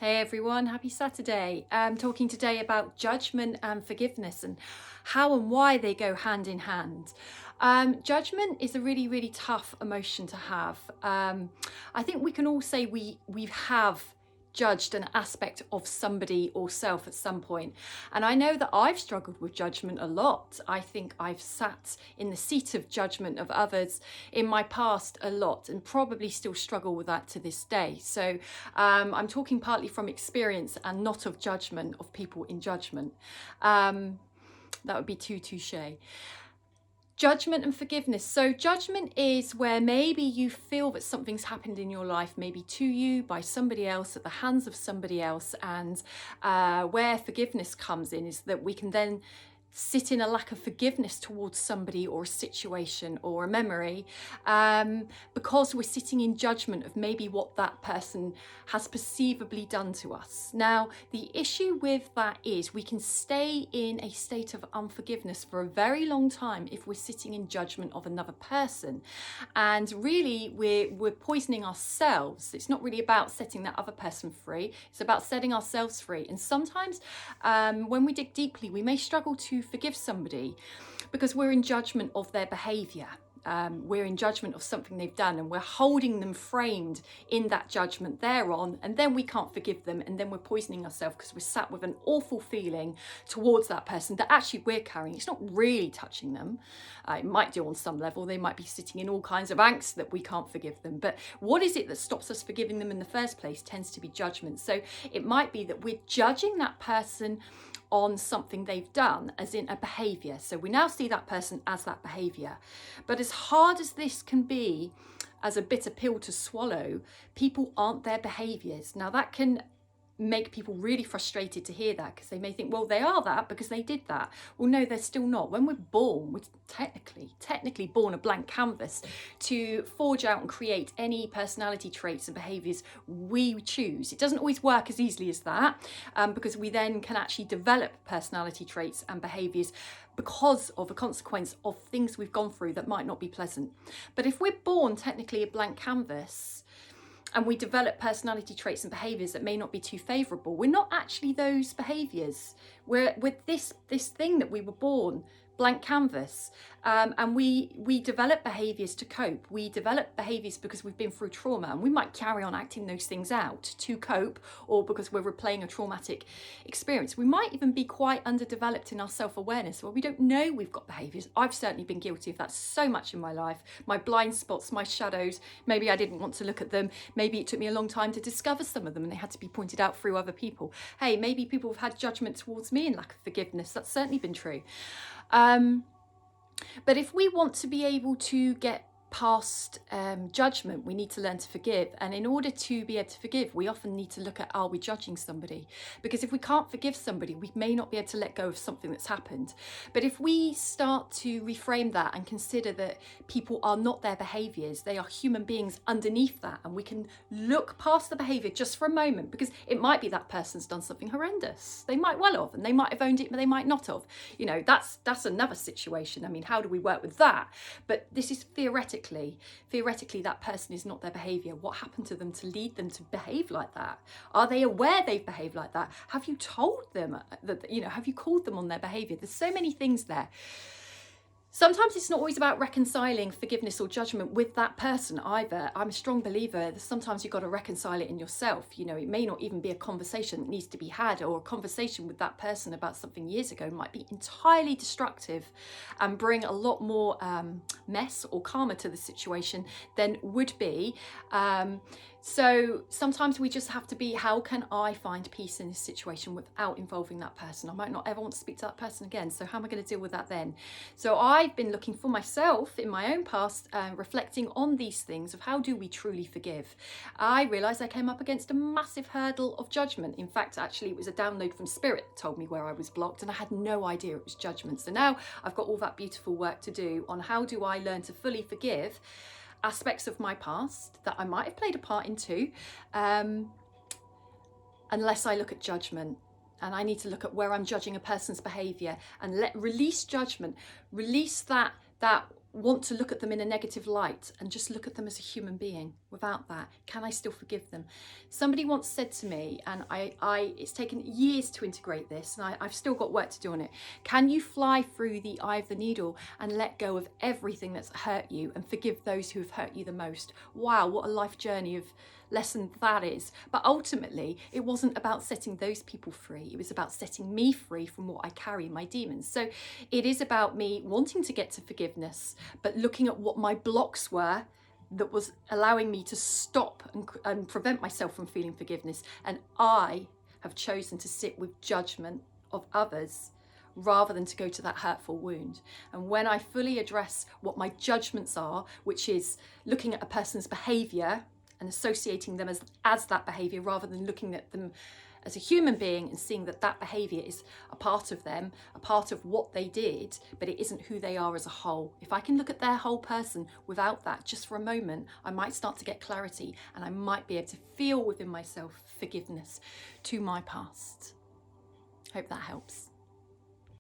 Hey everyone, happy Saturday. I'm talking today about judgment and forgiveness and how and why they go hand in hand. Judgment is a really tough emotion to have. I think we can all say we have judged an aspect of somebody or self at some point. And I know that I've struggled with judgment a lot. I think I've sat in the seat of judgment of others in my past a lot and probably still struggle with that to this day. So I'm talking partly from experience and not of judgment of people in judgment. That would be too touche. Judgment and forgiveness. So judgment is where maybe you feel that something's happened in your life, maybe to you, by somebody else, at the hands of somebody else. And where forgiveness comes in is that we can then sit in a lack of forgiveness towards somebody or a situation or a memory because we're sitting in judgment of maybe what that person has perceivably done to us. Now, the issue with that is we can stay in a state of unforgiveness for a very long time if we're sitting in judgment of another person. And really, we're poisoning ourselves. It's not really about setting that other person free. It's about setting ourselves free. And sometimes when we dig deeply, we may struggle to forgive somebody because we're in judgment of their behavior. We're in judgment of something they've done and we're holding them framed in that judgment thereon, and then we can't forgive them, and then we're poisoning ourselves because we're sat with an awful feeling towards that person that actually we're carrying. It's not really touching them. It might do on some level. They might be sitting in all kinds of angst that we can't forgive them. But what is it that stops us forgiving them in the first place tends to be judgment. So it might be that we're judging that person on something they've done, as in a behavior. So we now see that person as that behavior. But as hard as this can be, as a bitter pill to swallow, people aren't their behaviors. Now that can make people really frustrated to hear that, because they may think, well, they are that because they did that. Well, no, they're still not. When we're born, we're technically born a blank canvas to forge out and create any personality traits and behaviors we choose. It doesn't always work as easily as that, because we then can actually develop personality traits and behaviors because of a consequence of things we've gone through that might not be pleasant. But if we're born technically a blank canvas, and we develop personality traits and behaviours that may not be too favourable, we're not actually those behaviours. We're with this thing that we were born, blank canvas, and we develop behaviours to cope. We develop behaviours because we've been through trauma, and we might carry on acting those things out to cope, or because we're replaying a traumatic experience. We might even be quite underdeveloped in our self-awareness, where we don't know we've got behaviours. I've certainly been guilty of that so much in my life. My blind spots, my shadows, maybe I didn't want to look at them. Maybe it took me a long time to discover some of them and they had to be pointed out through other people. Hey, maybe people have had judgment towards me and lack of forgiveness. That's certainly been true. But if we want to be able to get past judgment, we need to learn to forgive. And in order to be able to forgive, we often need to look at, are we judging somebody? Because if we can't forgive somebody, we may not be able to let go of something that's happened. But if we start to reframe that and consider that people are not their behaviours, they are human beings underneath that, and we can look past the behaviour just for a moment, because it might be that person's done something horrendous. They might well have, and they might have owned it, but they might not have. You know, that's another situation. I mean, how do we work with that? But this is theoretically that person is not their behaviour. What happened to them to lead them to behave like that? Are they aware they've behaved like that? Have you told them that, have you called them on their behaviour? There's so many things there. Sometimes it's not always about reconciling forgiveness or judgment with that person either. I'm a strong believer that sometimes you've got to reconcile it in yourself. It may not even be a conversation that needs to be had, or a conversation with that person about something years ago might be entirely destructive and bring a lot more mess or karma to the situation than would be. So sometimes we just have to be, how can I find peace in this situation without involving that person? I might not ever want to speak to that person again. So how am I going to deal with that then? So I've been looking for myself in my own past, reflecting on these things of how do we truly forgive. I realised I came up against a massive hurdle of judgment. In fact, actually, it was a download from Spirit that told me where I was blocked, and I had no idea it was judgment. So now I've got all that beautiful work to do on how do I learn to fully forgive aspects of my past that I might have played a part in too, unless I look at judgment. And I need to look at where I'm judging a person's behaviour and release judgment, release that want to look at them in a negative light and just look at them as a human being. Without that, can I still forgive them? Somebody once said to me, and it's taken years to integrate this, and I've still got work to do on it. Can you fly through the eye of the needle and let go of everything that's hurt you and forgive those who have hurt you the most? Wow, what a life journey of lesson that is. But ultimately, it wasn't about setting those people free. It was about setting me free from what I carry, my demons. So it is about me wanting to get to forgiveness, but looking at what my blocks were that was allowing me to stop and prevent myself from feeling forgiveness. And I have chosen to sit with judgment of others rather than to go to that hurtful wound. And when I fully address what my judgments are, which is looking at a person's behavior and associating them as that behavior rather than looking at them as a human being and seeing that that behavior is a part of them, a part of what they did, but it isn't who they are as a whole. If I can look at their whole person without that, just for a moment, I might start to get clarity and I might be able to feel within myself forgiveness to my past. Hope that helps.